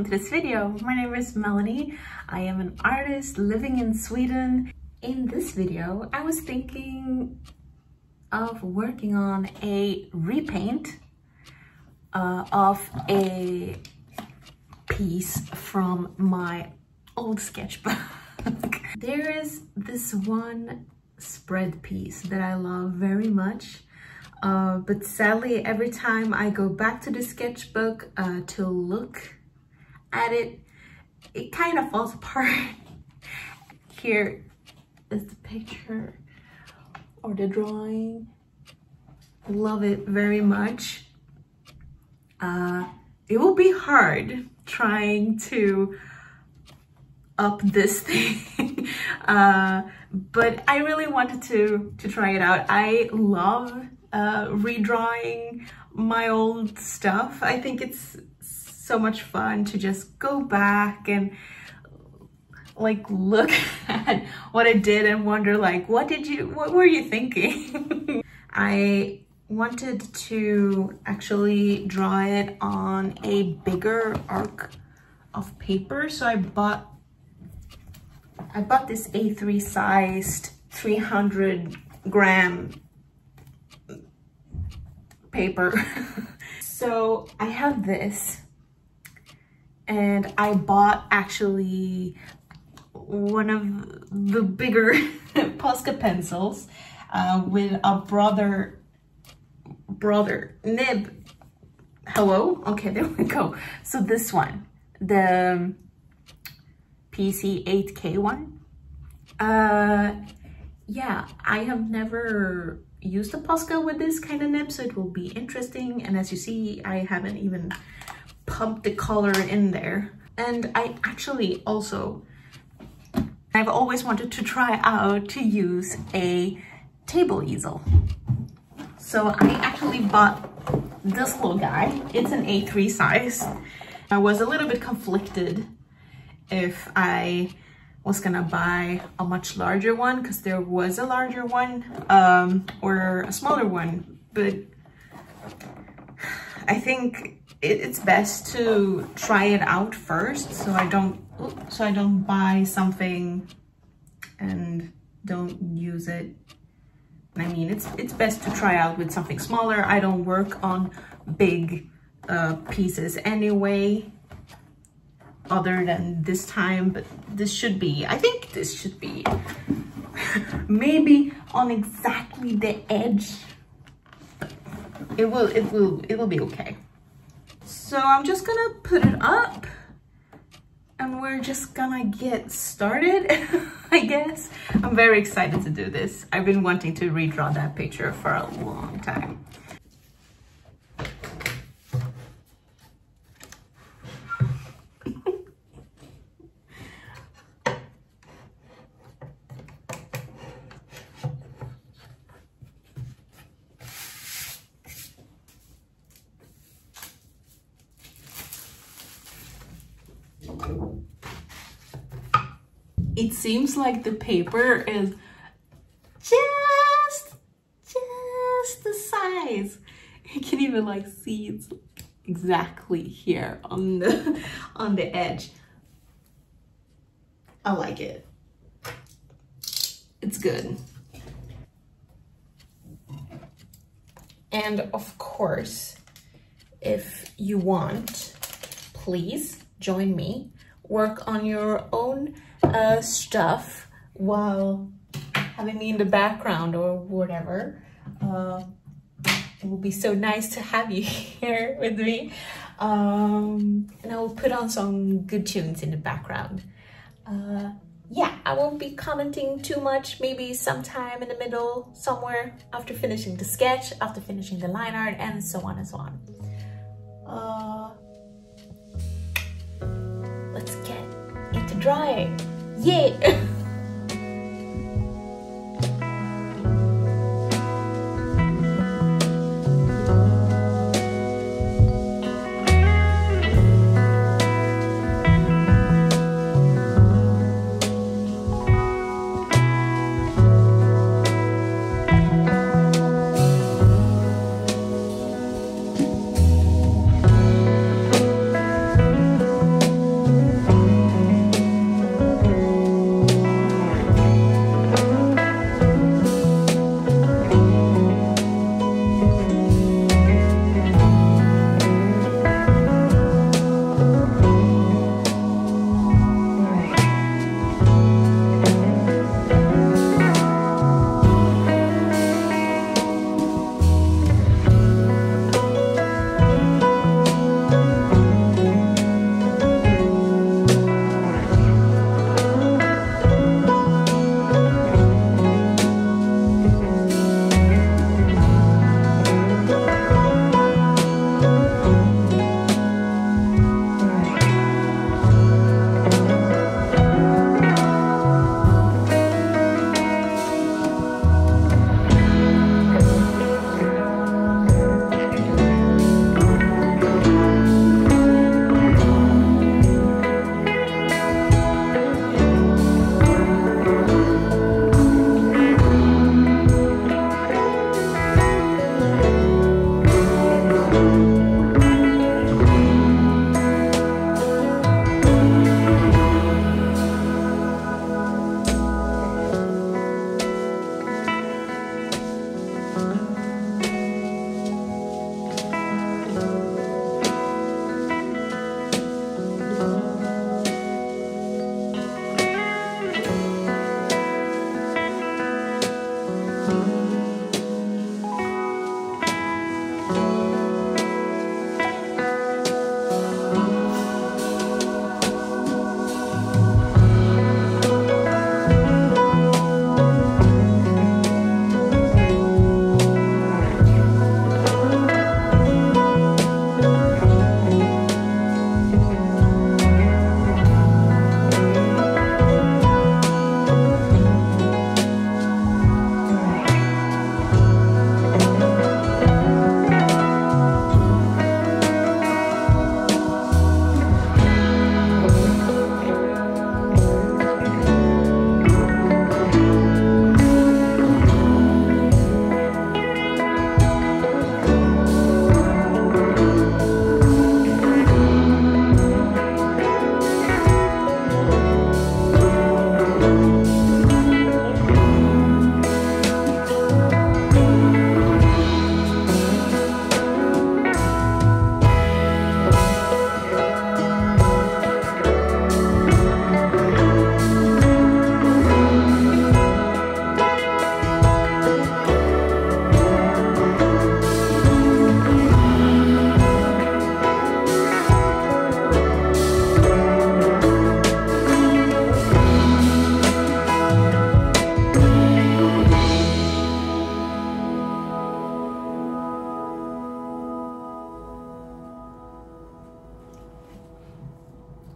welcome to this video. My name is Melanie. I am an artist living in Sweden. In this video, I was thinking of working on a repaint of a piece from my old sketchbook. There is this one spread piece that I love very much. But sadly, every time I go back to the sketchbook to look at it, it kind of falls apart. Here is the picture or the drawing. I love it very much. It will be hard trying to up this thing, but I really wanted to try it out. I love redrawing my old stuff. I think it's so much fun to just go back and like look at what I did and wonder like, what were you thinking? I wanted to actually draw it on a bigger arc of paper, so I bought this A3 sized 300 gram paper. So I have this, and I bought actually one of the bigger Posca pencils with a brother nib. Hello? Okay, there we go. So this one, the PC8K one. Yeah, I have never used a Posca with this kind of nib, so it will be interesting. And as you see, I haven't even pumped the color in there. And I actually also, I've always wanted to try out to use a table easel. So I actually bought this little guy. It's an A3 size. I was a little bit conflicted if I was gonna buy a much larger one, because there was a larger one or a smaller one, but I think it's best to try it out first, so I don't buy something and don't use it. I mean, it's best to try out with something smaller. I don't work on big pieces anyway, other than this time, but this should be, I think this should be maybe on exactly the edge. It will be okay. So I'm just gonna put it up and we're just gonna get started. I guess I'm very excited to do this. I've been wanting to redraw that picture for a long time. It seems like the paper is just the size. You can even like see it's exactly here on the edge. I like it. It's good. And of course, if you want, please join me, work on your own stuff while having me in the background or whatever. It will be so nice to have you here with me. And I will put on some good tunes in the background. Yeah, I won't be commenting too much, maybe sometime in the middle, somewhere after finishing the sketch, after finishing the line art, and so on and so on. Let's get into drawing. Yeah!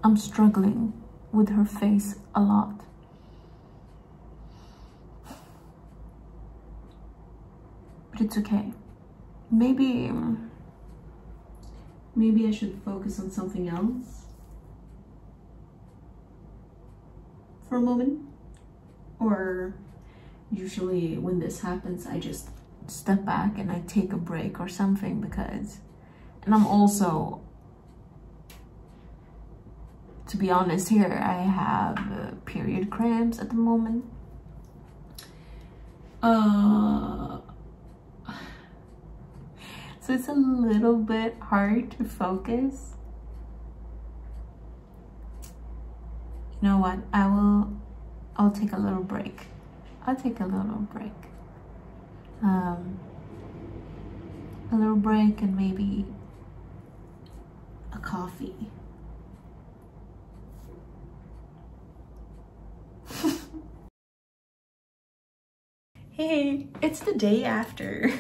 I'm struggling with her face a lot. But it's okay. Maybe I should focus on something else for a moment. Or usually when this happens, I just step back and I take a break or something, because, and I'm also, to be honest here, I have period cramps at the moment. So it's a little bit hard to focus. You know what? I'll take a little break. I'll take a little break. A little break and maybe a coffee. Hey, it's the day after.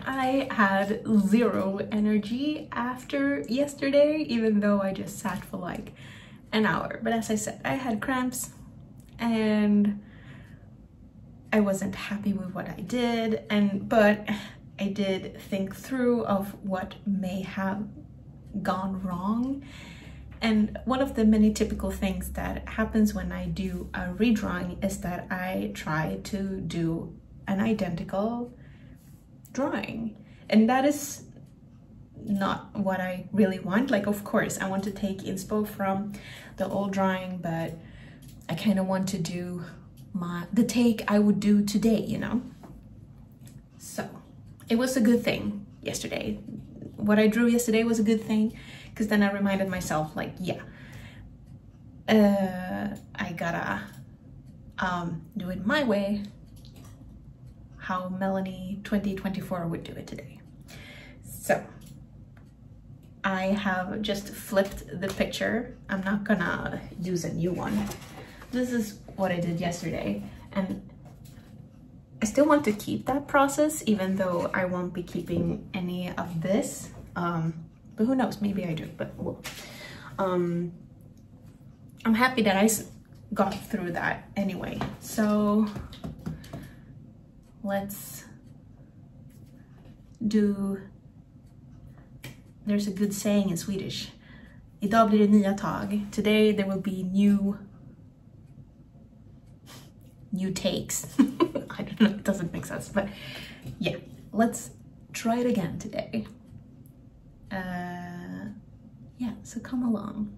I had zero energy after yesterday, even though I just sat for like an hour. But as I said, I had cramps and I wasn't happy with what I did, but I did think through of what may have gone wrong. And one of the many typical things that happens when I do a redrawing is that I try to do an identical drawing, and that is not what I really want. Like, of course I want to take inspo from the old drawing, but I kind of want to do the take I would do today, you know. So it was a good thing yesterday. What I drew yesterday was a good thing, because then I reminded myself, like, yeah, I gotta do it my way, how Melanie 2024 would do it today. So I have just flipped the picture. I'm not gonna use a new one. This is what I did yesterday, and I still want to keep that process, even though I won't be keeping any of this. But who knows, maybe I do, but well, I'm happy that I got through that anyway. So let's do, there's a good saying in Swedish. Idag blir det nya tag. Today there will be new takes. I don't know, it doesn't make sense, but yeah, let's try it again today. Yeah, so come along.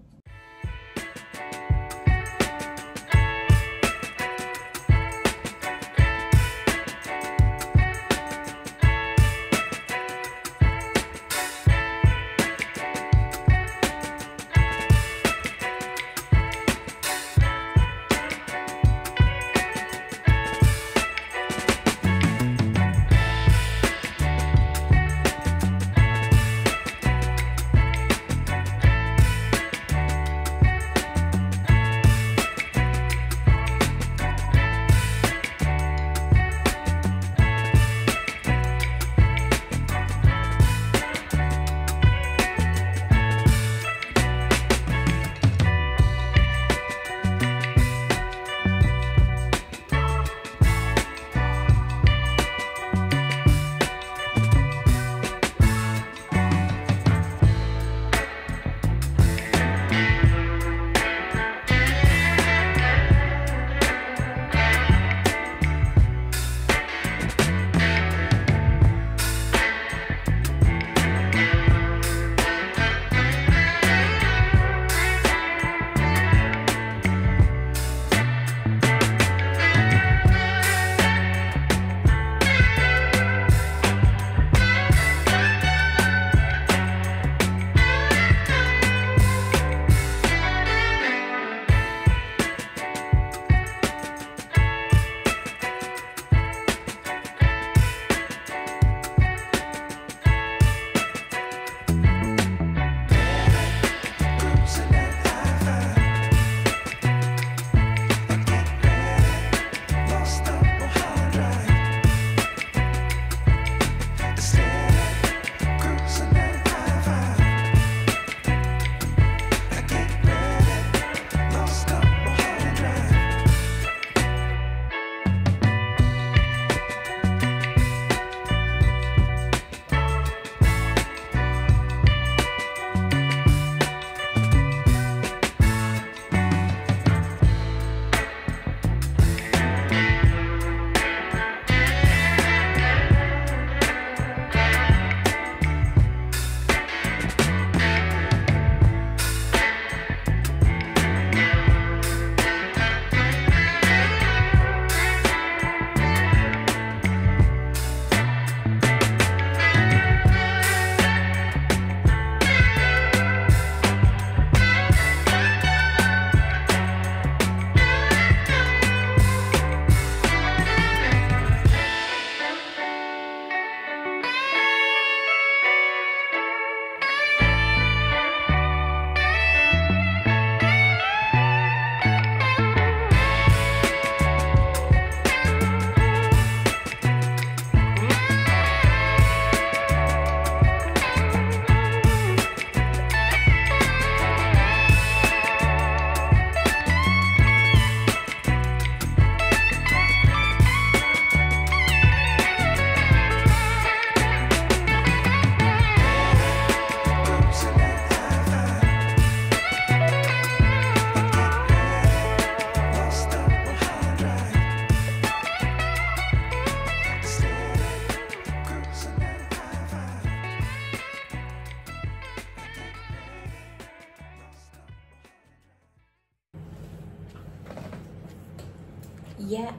Yeah,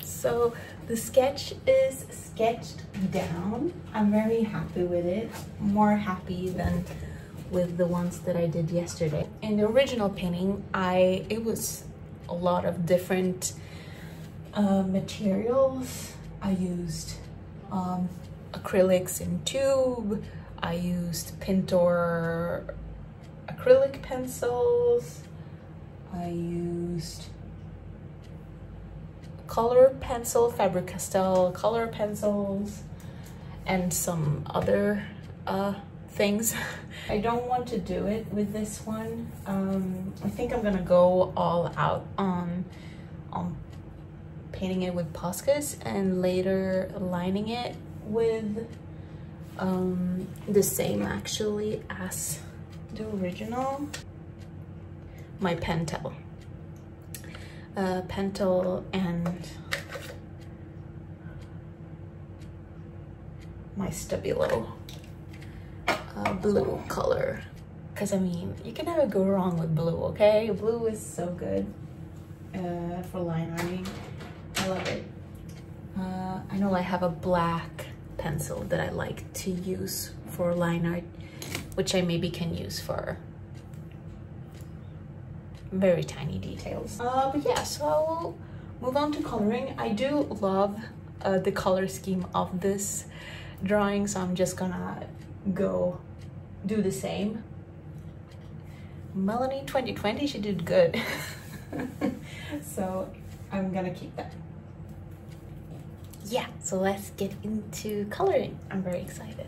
so the sketch is sketched down. I'm very happy with it, more happy than with the ones that I did yesterday. In the original painting, it was a lot of different materials. I used acrylics in tube. I used Pentel acrylic pencils. I used color pencil, Faber-Castell color pencils, and some other things. I don't want to do it with this one. I think I'm gonna go all out on painting it with Poscas and later lining it with the same actually as the original. My Pentel. Pentel and my Stabilo blue color, because I mean you can never go wrong with blue. Okay, blue is so good for line arting. I love it. I know I have a black pencil that I like to use for line art, which I maybe can use for very tiny details. But yeah, so I'll move on to coloring. I do love the color scheme of this drawing, so I'm just gonna go do the same. Melanie 2020, she did good. So I'm gonna keep that. Yeah, so let's get into coloring. I'm very excited.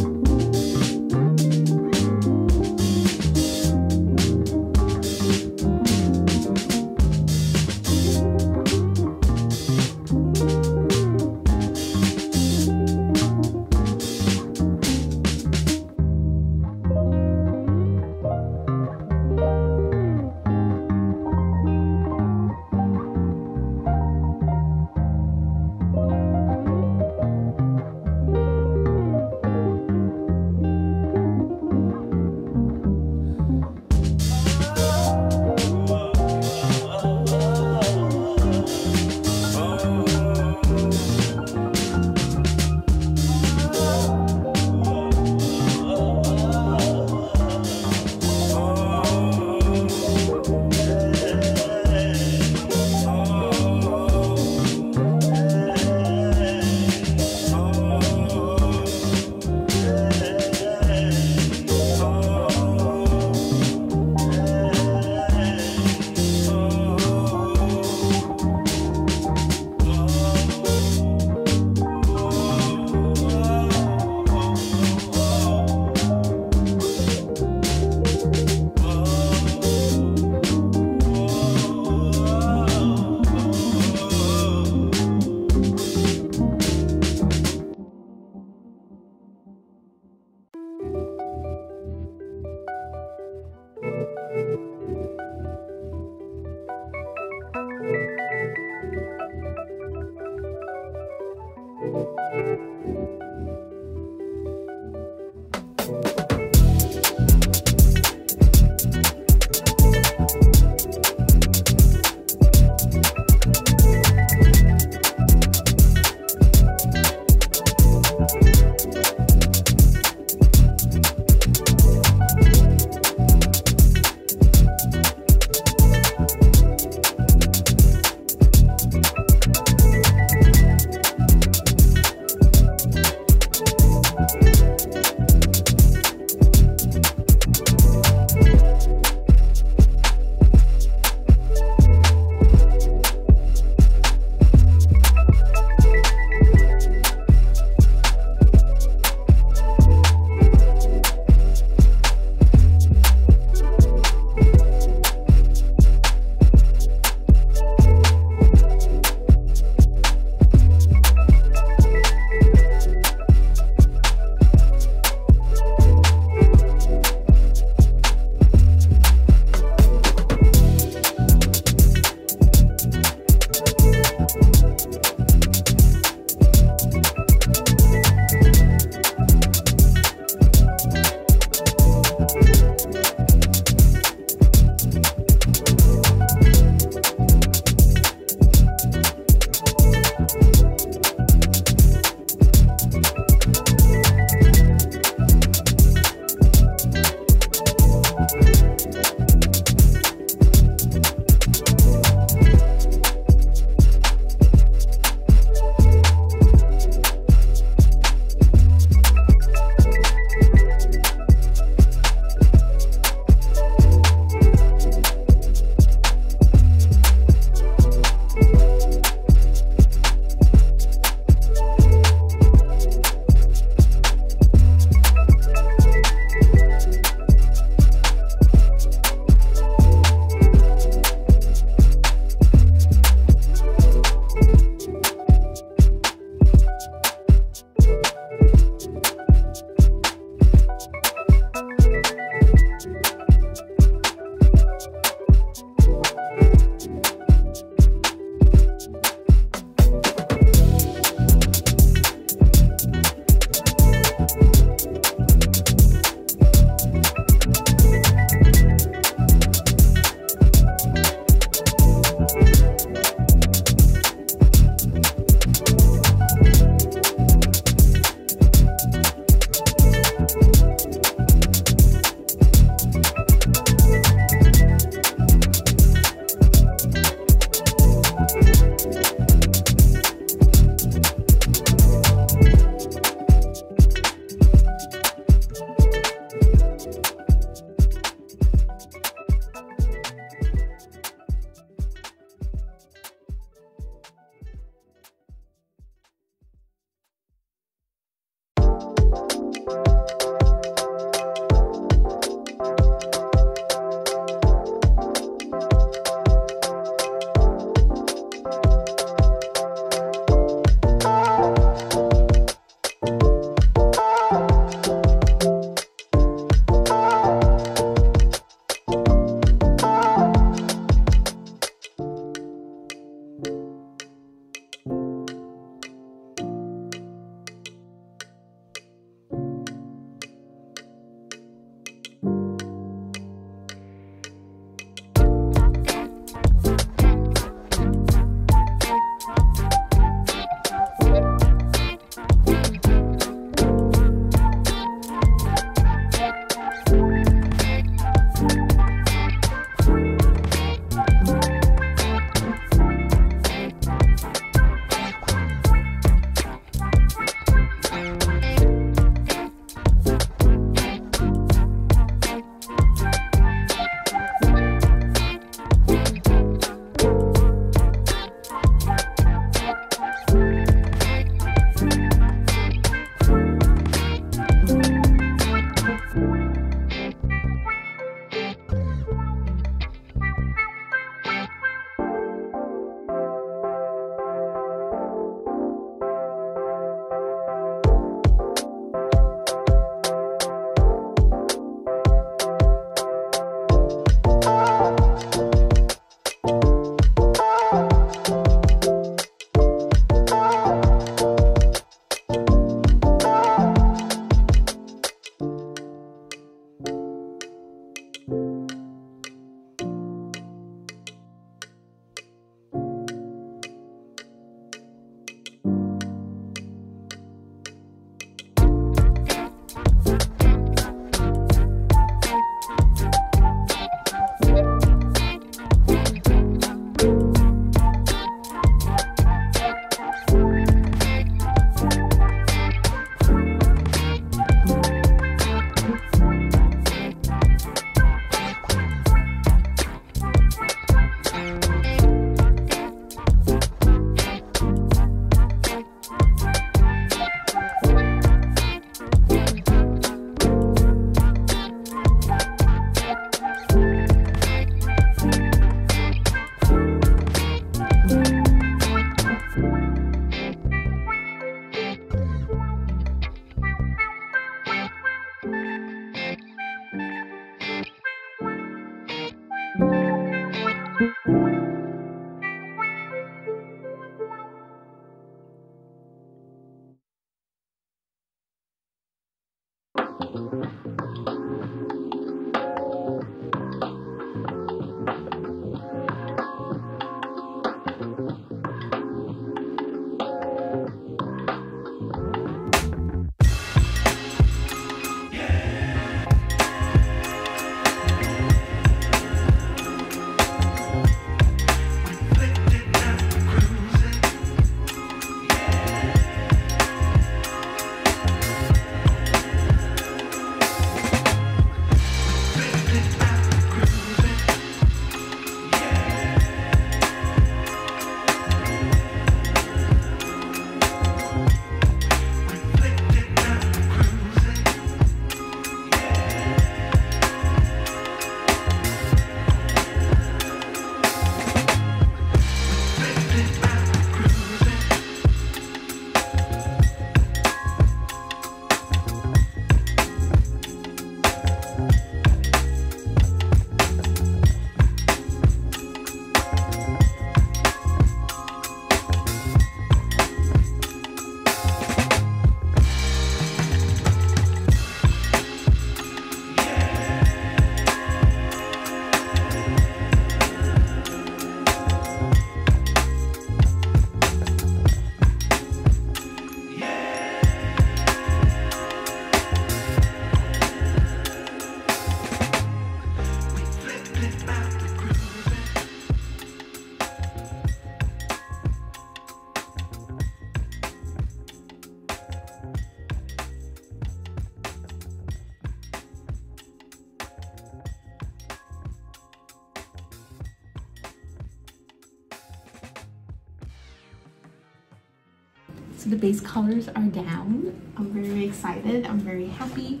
So the base colors are down. I'm very excited. I'm very happy.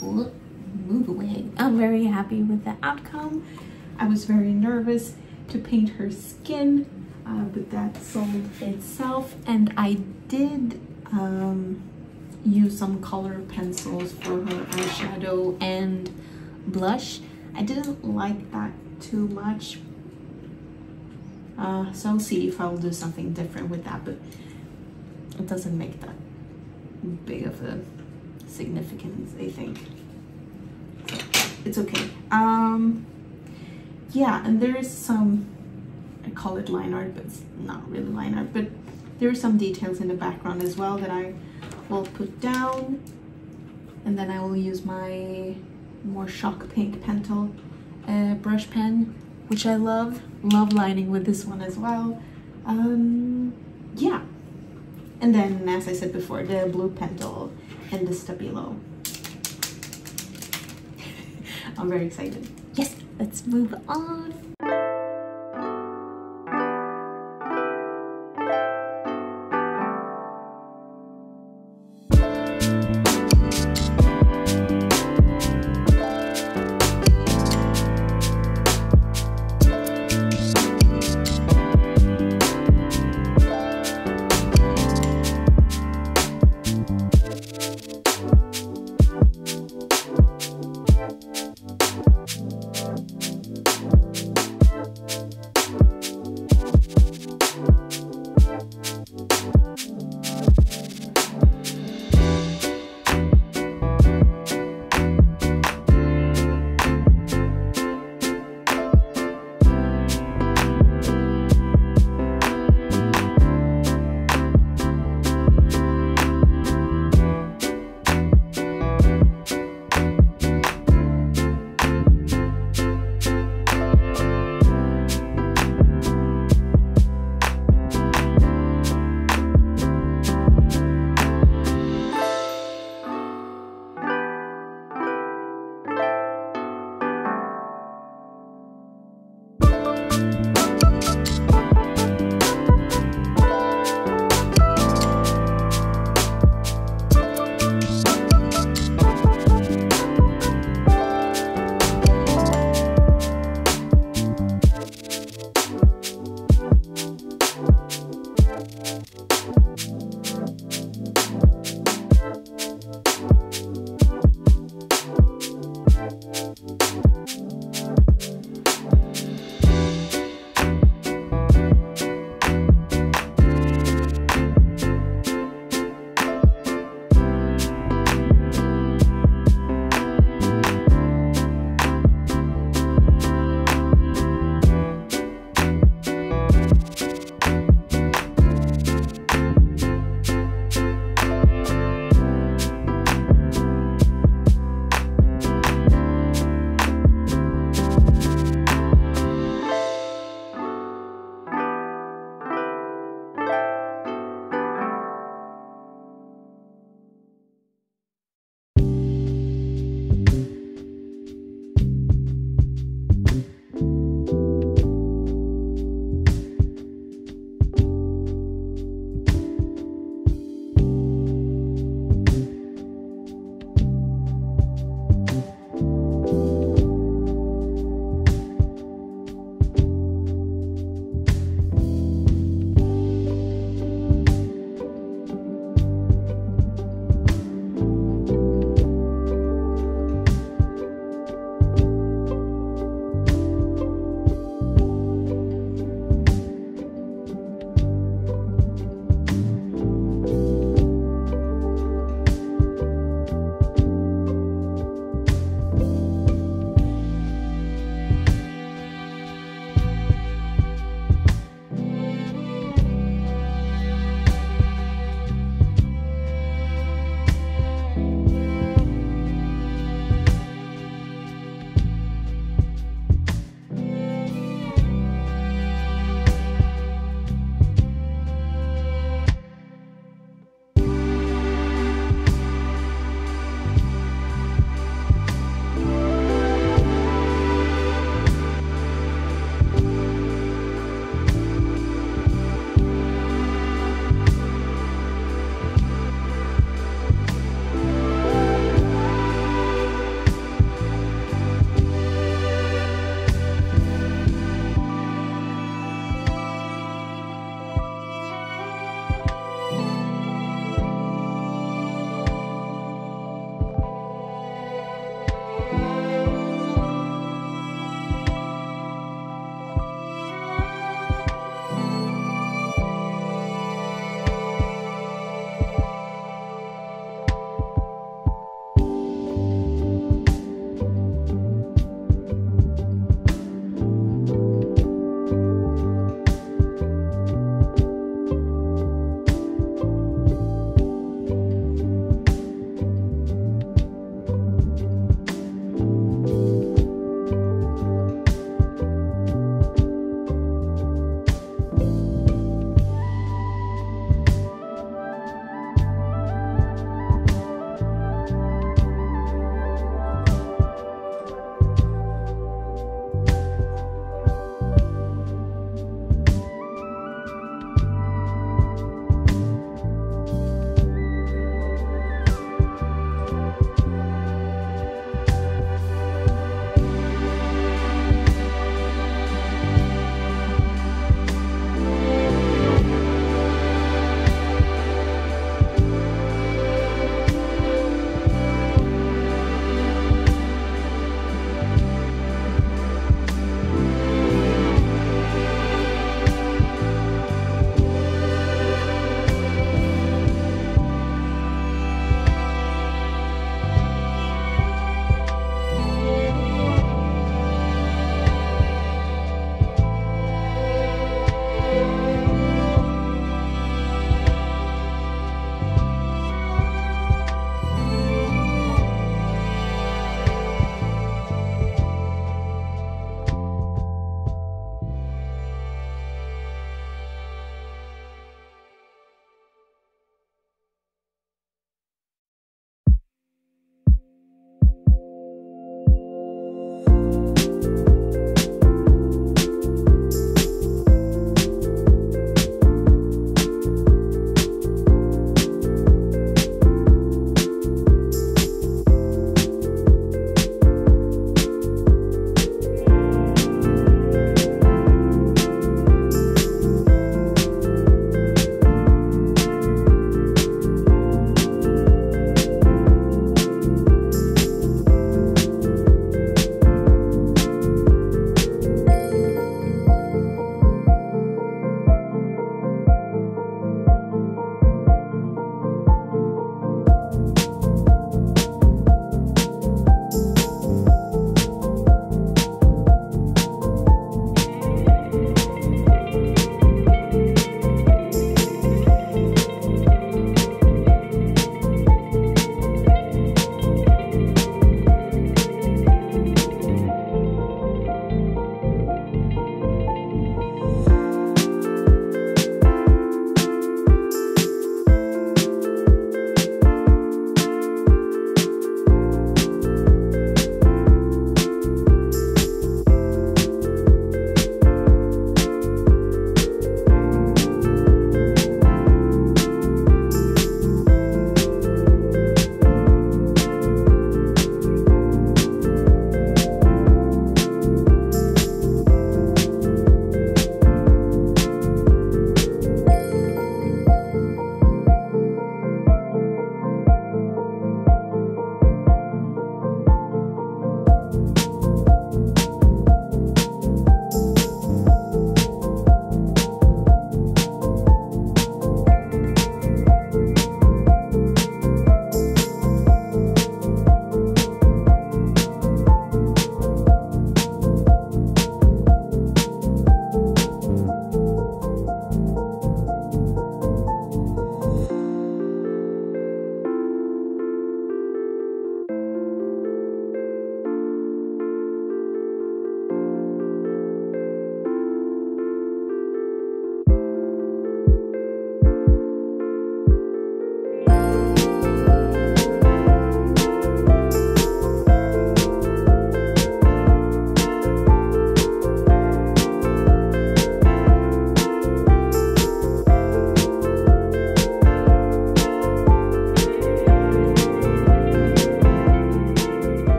Move away. I'm very happy with the outcome. I was very nervous to paint her skin, but that solved itself. And I did use some color pencils for her eyeshadow and blush. I didn't like that too much. So I'll see if I'll do something different with that, but it doesn't make that big of a significance, I think. So it's okay. Yeah, and there is some, I call it line art, but it's not really line art, but there are some details in the background as well that I will put down. And then I will use my more shock pink Pentel brush pen, which I love lining with this one as well. Yeah, and then as I said before, the blue Pentel and the Stabilo. I'm very excited. Yes, let's move on.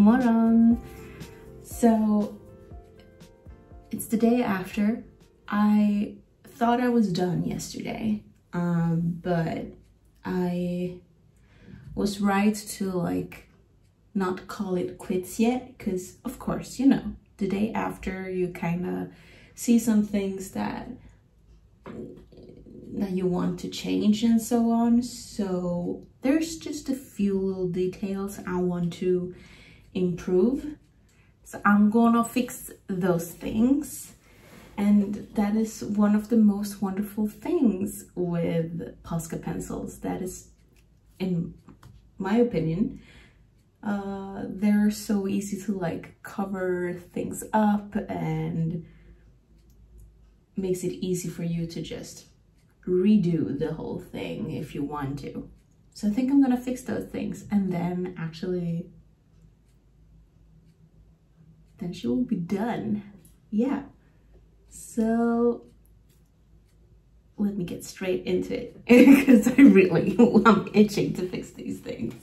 morgon! So it's the day after. I thought I was done yesterday, but I was right to like not call it quits yet, because of course, you know, the day after you kind of see some things that you want to change and so on. So there's just a few little details I want to improve. So I'm gonna fix those things. And that is one of the most wonderful things with Posca pencils. That is, in my opinion, they're so easy to like cover things up, and makes it easy for you to just redo the whole thing if you want to. So I think I'm gonna fix those things, and then actually, then she will be done. Yeah. So let me get straight into it, because I'm itching to fix these things.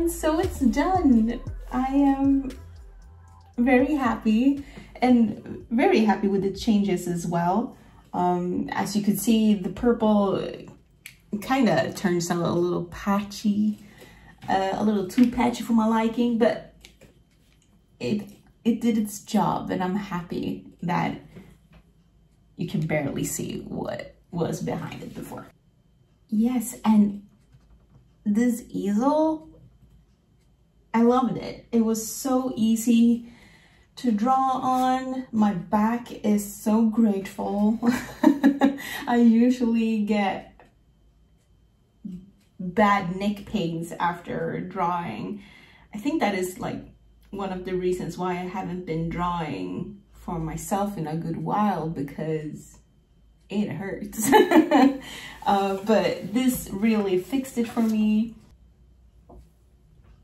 So it's done. I am very happy, and very happy with the changes as well. As you could see, the purple kind of turns out a little patchy, a little too patchy for my liking, but it did its job, and I'm happy that you can barely see what was behind it before. Yes, and this easel, I loved it. It was so easy to draw on. My back is so grateful. I usually get bad neck pains after drawing. I think that is like one of the reasons why I haven't been drawing for myself in a good while, because it hurts. But this really fixed it for me.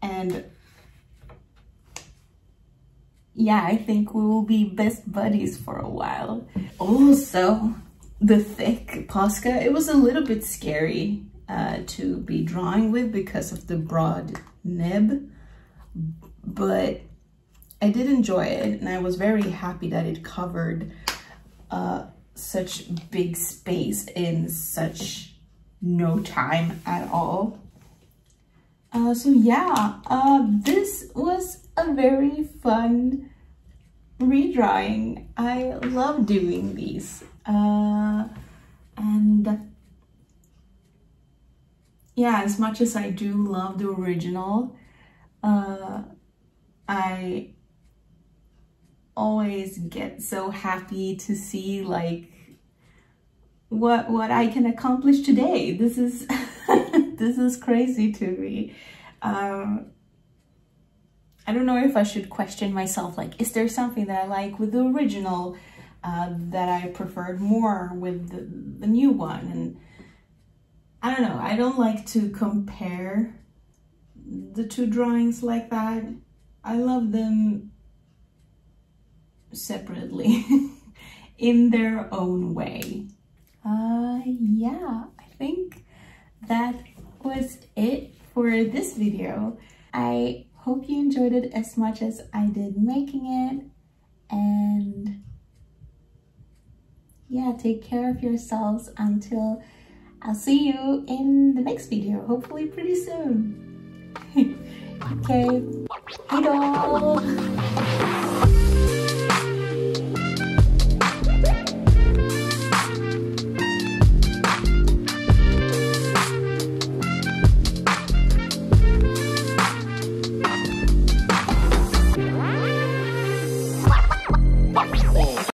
And yeah, I think we will be best buddies for a while. Also, the thick Posca, it was a little bit scary to be drawing with because of the broad nib, but I did enjoy it, and I was very happy that it covered such big space in such no time at all. So yeah, this was a very fun redrawing. I love doing these. And yeah, as much as I do love the original, I always get so happy to see like what I can accomplish today. This is this is crazy to me. I don't know if I should question myself, like, is there something that I like with the original that I preferred more with the new one? And I don't know, I don't like to compare the two drawings like that. I love them separately in their own way. Yeah, I think that was it for this video. I hope you enjoyed it as much as I did making it, and yeah, take care of yourselves until I'll see you in the next video, hopefully pretty soon. Okay, hey doll!